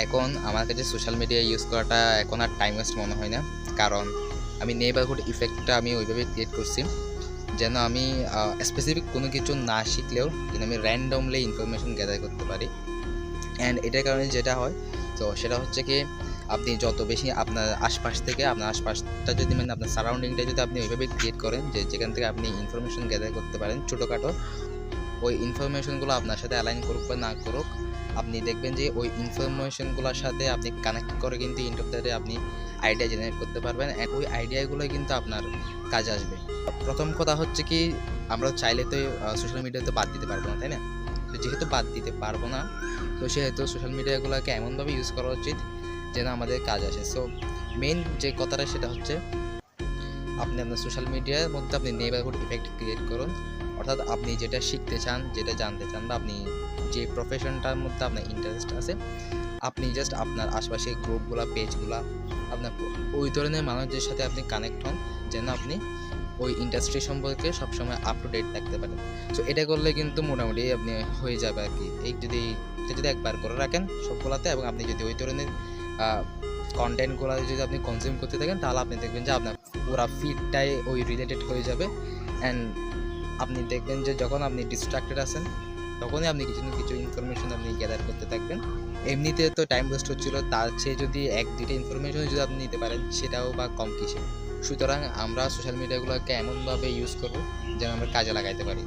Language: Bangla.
এখন আমার কাছে সোশ্যাল মিডিয়া ইউজ করাটা এখন আর টাইম ওয়েস্ট মনে হয় না। কারণ আমি নেইবারহুড ইফেক্টটা আমি ওইভাবে ক্রিয়েট করছি যেন আমি স্পেসিফিক কোনো কিছু না শিখলেও যেন আমি র্যান্ডমলি ইনফরমেশন গ্যাদার করতে পারি। অ্যান্ড এটার কারণে যেটা হয়, তো সেটা হচ্ছে কি, আপনি যত বেশি আপনার আশপাশ থেকে আপনার আশপাশটা যদি মানে আপনার সারাউন্ডিংটা যদি আপনি ওইভাবে ক্রিয়েট করেন যে যেখান থেকে আপনি ইনফরমেশন গ্যাদার করতে পারেন ছোটোখাটো, ওই ইনফরমেশনগুলো আপনার সাথে অ্যালাইন করুক বা না করুক, আপনি দেখবেন যে ওই ইনফরমেশনগুলোর সাথে আপনি কানেক্ট করে কিন্তু এন্ড অফ দ্য ডে আপনি আইডিয়া জেনারেট করতে পারবেন। অ্যান্ড ওই আইডিয়াগুলোই কিন্তু আপনার কাজে আসবে। প্রথম কথা হচ্ছে কি, আমরা চাইলে তো সোশ্যাল মিডিয়া তো বাদ দিতে পারবো না, তাই না? তো যেহেতু বাদ দিতে পারবো না, তো সেহেতু সোশ্যাল মিডিয়াগুলোকে এমনভাবে ইউজ করা উচিত যেন আমাদের কাজ আসে। সো মেইন যে কথাটা সেটা হচ্ছে, আপনি আপনার সোশ্যাল মিডিয়ার মধ্যে আপনি নেইবারহুড ইফেক্ট ক্রিয়েট করুন। অর্থাৎ আপনি যেটা শিখতে চান, যেটা জানতে চান, বা আপনি যে প্রফেশনটার মধ্যে আপনার ইন্টারেস্ট আছে, আপনি জাস্ট আপনার আশপাশের গ্রুপগুলা, পেজগুলা, আপনার ওই ধরনের মানুষদের সাথে আপনি কানেক্ট হন যেন আপনি ওই ইন্ডাস্ট্রি সম্পর্কে সবসময় আপ টু ডেট থাকতে পারেন। সো এটা করলে কিন্তু মোটামুটি আপনি হয়ে যাবে আর কি। এই যদি এটা যদি একবার করে রাখেন সবগুলাতে, এবং আপনি যদি ওই ধরনের কন্টেন্টগুলো যদি আপনি কনজিউম করতে থাকেন, তাহলে আপনি দেখবেন যে আপনার পুরো ফিডটাই ওই রিলেটেড হয়ে যাবে। অ্যান্ড আপনি দেখবেন যে যখন আপনি ডিস্ট্রাক্টেড আছেন, তখনই আপনি কিছু না কিছু ইনফরমেশন আপনি গ্যাদার করতে থাকবেন। এমনিতে তো টাইম ওয়েস্ট হচ্ছিল, তার চেয়ে যদি এক দুইটা ইনফরমেশন যদি আপনি নিতে পারেন, সেটাও বা কম কিসে। সুতরাং আমরা সোশ্যাল মিডিয়াগুলোকে এমনভাবে ইউজ করব যেন আমরা কাজে লাগাইতে পারি।